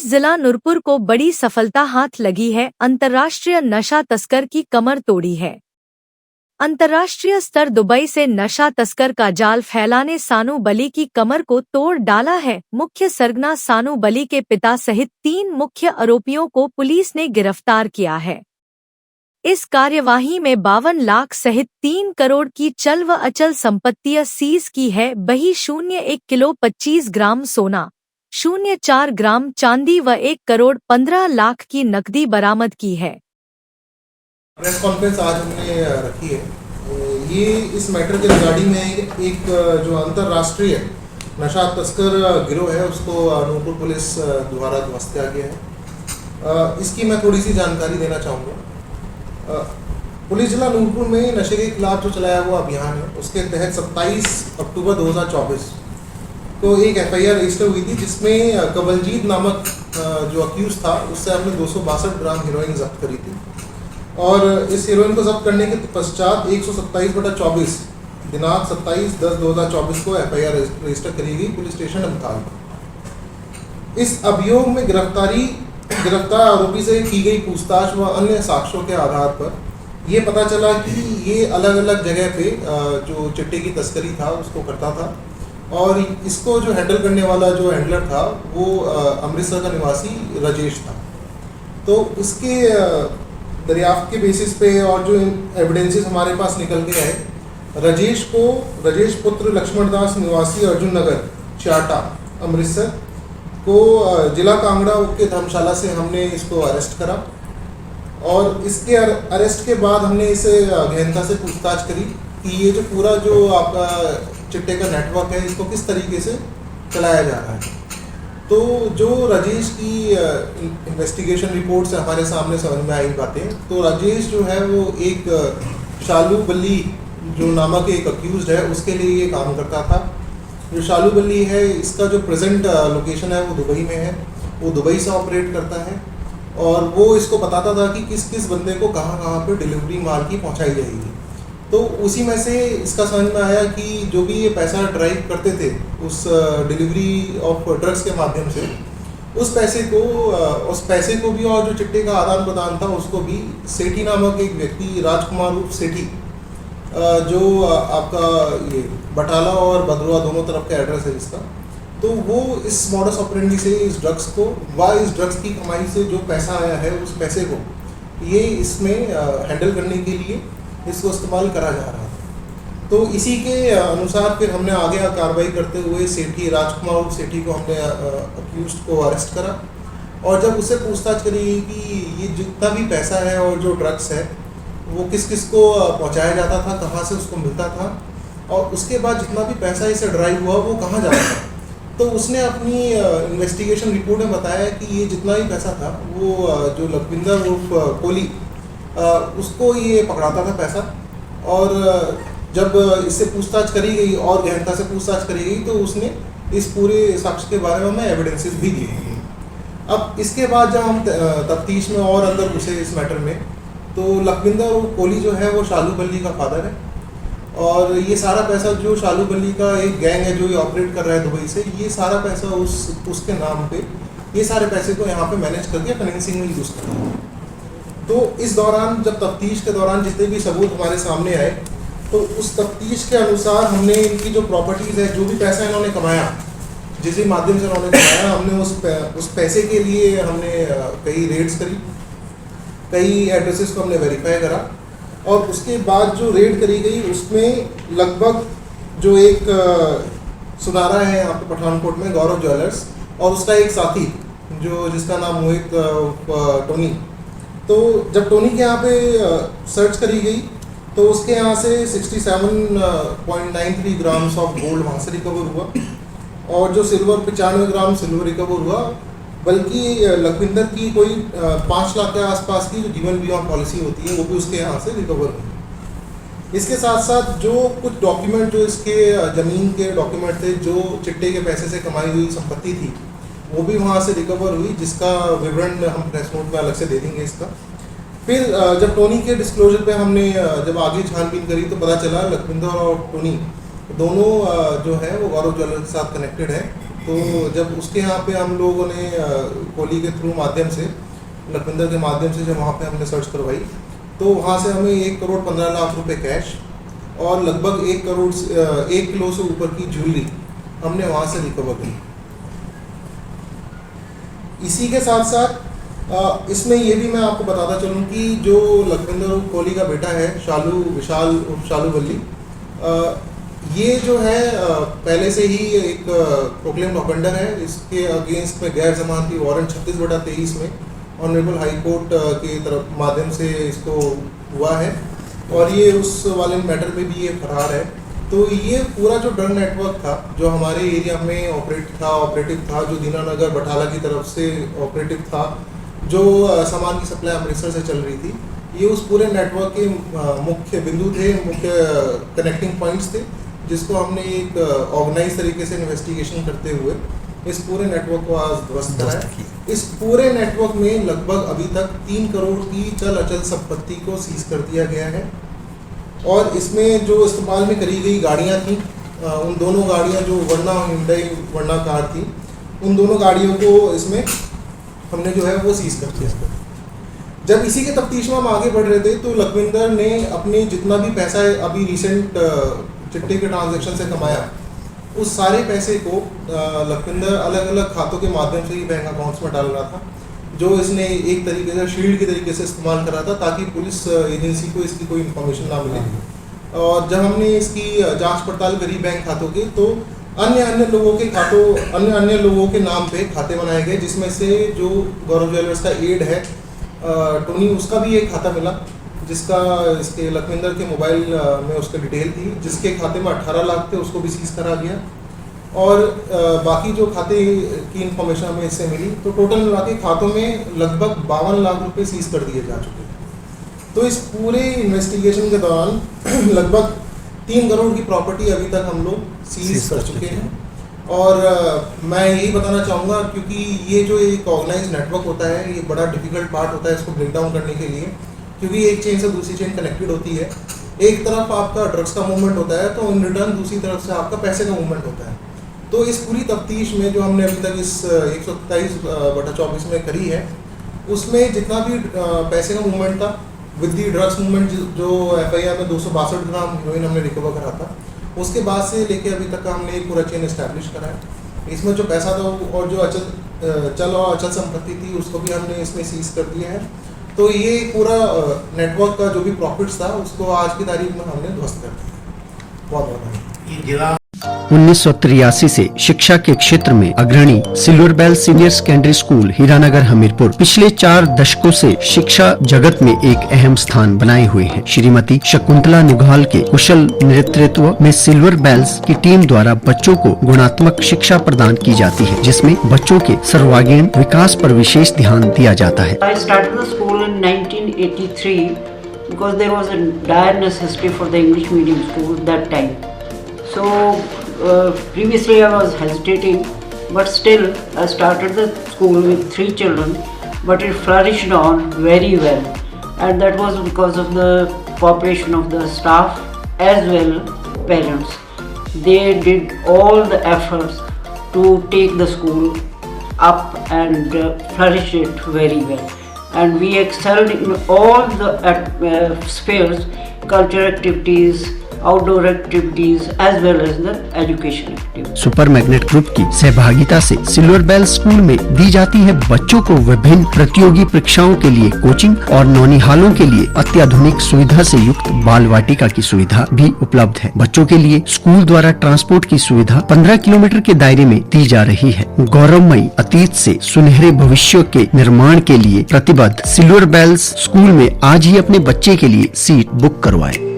जिला नूरपुर को बड़ी सफलता हाथ लगी है। अंतर्राष्ट्रीय नशा तस्कर की कमर तोड़ी है। अंतर्राष्ट्रीय स्तर दुबई से नशा तस्कर का जाल फैलाने सानू बली की कमर को तोड़ डाला है। मुख्य सरगना सानू बली के पिता सहित 3 मुख्य आरोपियों को पुलिस ने गिरफ्तार किया है। इस कार्यवाही में 52 लाख सहित 3 करोड़ की चल व अचल संपत्तियां सीज की है। वही 0.1 किलो 25 ग्राम सोना, 0.4 ग्राम चांदी व 1 करोड़ 15 लाख की नकदी बरामद की है। प्रेस कॉन्फ्रेंस आज हमने रखी है। ये इस मैटर के रिगार्डिंग में एक जो अंतर्राष्ट्रीय नशा तस्कर गिरोह है उसको नूरपुर पुलिस द्वारा ध्वस्त किया गया है। इसकी मैं थोड़ी सी जानकारी देना चाहूँगा। पुलिस जिला नूरपुर में नशे के खिलाफ जो चलाया हुआ अभियान है उसके तहत 27 अक्टूबर 2024 को एक FIR रजिस्टर हुई थी, जिसमें कवलजीत नामक जो अक्यूज था उससे हमने 262 ग्राम हीरोइन जब्त करी थी। और इस हीरोइन को जब्त करने के पश्चात 127/24 दिनांक 27/10/2024 को FIR रजिस्टर करी गई पुलिस स्टेशन अमताल। इस अभियोग में गिरफ्तार आरोपी से की गई पूछताछ व अन्य साक्ष्यों के आधार पर ये पता चला कि ये अलग अलग जगह पे जो चिट्टे की तस्करी था उसको करता था, और इसको जो हैंडल करने वाला जो हैंडलर था वो अमृतसर का निवासी राजेश था। तो उसके दरियाफ्त के बेसिस पे और जो एविडेंसेस हमारे पास निकल के आए, राजेश पुत्र लक्ष्मण दास निवासी अर्जुन नगर चाटा अमृतसर को जिला कांगड़ा के धर्मशाला से हमने इसको अरेस्ट करा। और इसके अरेस्ट के बाद हमने इसे गहनता से पूछताछ करी कि ये जो पूरा जो आपका चिट्टे का नेटवर्क है इसको किस तरीके से चलाया जा रहा है। तो जो राजेश की इन्वेस्टिगेशन रिपोर्ट से हमारे सामने समझ में आई बातें, तो राजेश जो है वो एक शालू बल्ली जो नामक एक अक्यूज्ड है उसके लिए ये काम करता था। जो शालू बल्ली है इसका जो प्रेजेंट लोकेशन है वो दुबई में है, वो दुबई से ऑपरेट करता है और वो इसको बताता था कि किस किस बंदे को कहाँ कहाँ पे डिलीवरी माल की पहुँचाई जाएगी। तो उसी में से इसका समझ में आया कि जो भी ये पैसा ड्राइव करते थे उस डिलीवरी ऑफ ड्रग्स के माध्यम से, उस पैसे को भी और जो चिट्टे का आदान प्रदान था उसको भी सेठी नामक एक व्यक्ति, राजकुमार उर्फ सेठी, जो आपका ये बटाला और भद्रवा दोनों तरफ का एड्रेस है जिसका, तो वो इस मॉडस ऑपरेंडी से इस ड्रग्स की कमाई से जो पैसा आया है उस पैसे को ये इसमें हैंडल करने के लिए इसको इस्तेमाल करा जा रहा था। तो इसी के अनुसार फिर हमने आगे कार्रवाई करते हुए सेठी राजकुमार सेठी को हमने अक्यूज्ड को अरेस्ट करा। और जब उससे पूछताछ करी कि ये जितना भी पैसा है और जो ड्रग्स है वो किस किस को पहुंचाया जाता था, कहाँ से उसको मिलता था, और उसके बाद जितना भी पैसा इसे ड्राइव हुआ वो कहाँ जाता था, तो उसने अपनी इन्वेस्टिगेशन रिपोर्ट में बताया कि ये जितना भी पैसा था वो जो लखविंदर उर्फ कोहली उसको ये पकड़ाता था पैसा। और जब इससे पूछताछ करी गई और गहनता से पूछताछ करी गई तो उसने इस पूरे साक्ष्य के बारे में हमें एविडेंसेस भी दिए। अब इसके बाद जब हम तफ्तीश में और अंदर घुसे इस मैटर में, तो लखविंदर और कोहली जो है वो शालू बल्ली का फादर है, और ये सारा पैसा जो शालू बल्ली का एक गैंग है जो ये ऑपरेट कर रहा है दुबई से, ये सारा पैसा उसके नाम पे, ये सारे पैसे को यहाँ पे मैनेज करके फाइनेंसिंग में यूज़ कर रहा है। तो इस दौरान जब तफ्तीश के दौरान जितने भी सबूत हमारे सामने आए, तो उस तफ्तीश के अनुसार हमने इनकी जो प्रॉपर्टीज़ है, जो भी पैसा इन्होंने कमाया, जिस भी माध्यम से इन्होंने कमाया, हमने उस पैसे के लिए हमने कई रेड्स करी, कई एड्रेसेस को हमने वेरीफाई करा। और उसके बाद जो रेड करी गई उसमें लगभग जो एक सुनारा है यहाँ पे पठानकोट में गौरव ज्वेलर्स, और उसका एक साथी जिसका नाम मोहित टोनी, तो जब टोनी के यहाँ पे सर्च करी गई तो उसके यहाँ से 67.93 ग्राम्स ऑफ गोल्ड वहाँ से रिकवर हुआ, और जो सिल्वर 95 ग्राम सिल्वर रिकवर हुआ। बल्कि लखविंदर की कोई 5 लाख के आसपास की जो जीवन बीमा पॉलिसी होती है वो भी उसके यहाँ से रिकवर हुई। इसके साथ साथ जो कुछ डॉक्यूमेंट जो इसके ज़मीन के डॉक्यूमेंट थे, जो चिट्टे के पैसे से कमाई हुई संपत्ति थी, वो भी वहाँ से रिकवर हुई, जिसका विवरण हम प्रेस नोट में अलग से दे देंगे इसका। फिर जब टोनी के डिस्क्लोजर पे हमने जब आगे छानबीन करी तो पता चला लखविंदर और टोनी दोनों जो है वो गौरव ज्वेलर्स के साथ कनेक्टेड है, तो जब उसके यहाँ पे हम लोगों ने कोहली के थ्रू माध्यम से, लखविंदर के माध्यम से जब वहाँ पे हमने सर्च करवाई, तो वहाँ से हमें 1,15,00,000 रुपए कैश और लगभग 1 किलो से ऊपर की ज्वेलरी हमने वहाँ से रिकवर की। इसी के साथ साथ इसमें ये भी मैं आपको बताता चलूँ कि जो लखविंदर कोहली का बेटा है शालू बल्ली, ये जो है पहले से ही एक प्रोक्लेम्ड ऑफेंडर है। इसके अगेंस्ट में गैर जमानती वारंट 36/23 में ऑनरेबल हाई कोर्ट के तरफ माध्यम से इसको हुआ है और ये उस वाले मैटर में भी ये फरार है। तो ये पूरा जो ड्रग नेटवर्क था जो हमारे एरिया में ऑपरेटिव था, जो दीनानगर बटाला की तरफ से ऑपरेटिव था, जो सामान की सप्लाई अमृतसर से चल रही थी, ये उस पूरे नेटवर्क के मुख्य बिंदु थे, मुख्य कनेक्टिंग पॉइंट्स थे, जिसको हमने एक ऑर्गेनाइज तरीके से इन्वेस्टिगेशन करते हुए इस पूरे नेटवर्क को आज ध्वस्त करा है। इस पूरे नेटवर्क में लगभग अभी तक 3 करोड़ की चल अचल संपत्ति को सीज कर दिया गया है और इसमें जो इस्तेमाल में करी गई गाड़ियां थी, उन दोनों गाड़ियां जो वर्ना कार थी, उन दोनों गाड़ियों को इसमें हमने जो है वो सीज कर दिया। जब इसी के तफ्तीश में हम आगे बढ़ रहे थे तो लखविंदर ने अपने जितना भी पैसा अभी रिसेंट चिट्टे के ट्रांजैक्शन से कमाया, उस सारे पैसे को लखविंदर अलग अलग खातों के माध्यम से ही बैंक अकाउंट्स में डाल रहा था, जो इसने एक तरीके से शील्ड के तरीके से इस्तेमाल करा था ताकि पुलिस एजेंसी को इसकी कोई इन्फॉर्मेशन ना मिले। और जब हमने इसकी जांच पड़ताल करी बैंक खातों की, तो अन्य लोगों के नाम पे खाते बनाए गए, जिसमें से जो गौरव ज्वेलर्स का एड है टोनी, उसका भी एक खाता मिला, जिसका इसके लखविंदर के मोबाइल में उसका डिटेल थी, जिसके खाते में 18 लाख थे, उसको भी सीज करा गया। और बाकी जो खाते की इंफॉर्मेशन हमें इससे मिली, तो टोटल मिला के खातों में लगभग 52 लाख रुपए सीज कर दिए जा चुके हैं। तो इस पूरे इन्वेस्टिगेशन के दौरान लगभग 3 करोड़ की प्रॉपर्टी अभी तक हम लोग सीज कर चुके हैं। और मैं यही बताना चाहूँगा, क्योंकि ये जो एक ऑर्गेनाइज नेटवर्क होता है, ये बड़ा डिफिकल्ट पार्ट होता है इसको ब्रेक डाउन करने के लिए, क्योंकि एक चेन से दूसरी चेन कनेक्टेड होती है। एक तरफ आपका ड्रग्स का मूवमेंट होता है, तो इन रिटर्न दूसरी तरफ से आपका पैसे का मूवमेंट होता है। तो इस पूरी तफ्तीश में जो हमने अभी तक इस 127/24 में करी है, उसमें जितना भी पैसे का मूवमेंट था विद दी ड्रग्स मूवमेंट, जो FIR में 262 ग्राम हीरोइन हमने रिकवर करा था, उसके बाद से लेके अभी तक हमने एक पूरा चेन इस्टेब्लिश करा है। इसमें जो पैसा था और जो चल और अचल संपत्ति थी, उसको भी हमने इसमें सीज कर दिया है। तो ये पूरा नेटवर्क का जो भी प्रॉफिट्स था, उसको आज की तारीख में हमने ध्वस्त कर दिया। बहुत बहुत 1983 से शिक्षा के क्षेत्र में अग्रणी Silver Bell Senior Secondary School Hiranagar Hamirpur पिछले 4 दशकों से शिक्षा जगत में एक अहम स्थान बनाए हुए हैं। श्रीमती शकुंतला नुघाल के कुशल नेतृत्व में सिल्वर बेल्स की टीम द्वारा बच्चों को गुणात्मक शिक्षा प्रदान की जाती है, जिसमें बच्चों के सर्वांगीण विकास पर विशेष ध्यान दिया जाता है। I started the school in 1983 because there was a dire necessity for the English medium school that time. So previously I was hesitating, but still I started the school with 3 children, but it flourished on very well, and that was because of the cooperation of the staff as well parents. They did all the efforts to take the school up and flourish it very well, and we excelled in all the spheres, cultural activities, outdoor activities as well as the education activities. Super Magnet Group की सहभागिता से silver bell school में दी जाती है बच्चों को विभिन्न प्रतियोगी परीक्षाओं के लिए कोचिंग और नौनिहालों के लिए अत्याधुनिक सुविधा से युक्त बाल वाटिका की सुविधा भी उपलब्ध है। बच्चों के लिए स्कूल द्वारा ट्रांसपोर्ट की सुविधा 15 किलोमीटर के दायरे में दी जा रही है। गौरवमयी अतीत से सुनहरे भविष्य के निर्माण के लिए प्रतिबद्ध सिल्वर बेल्स स्कूल में आज ही अपने बच्चे के लिए सीट बुक करवाएं।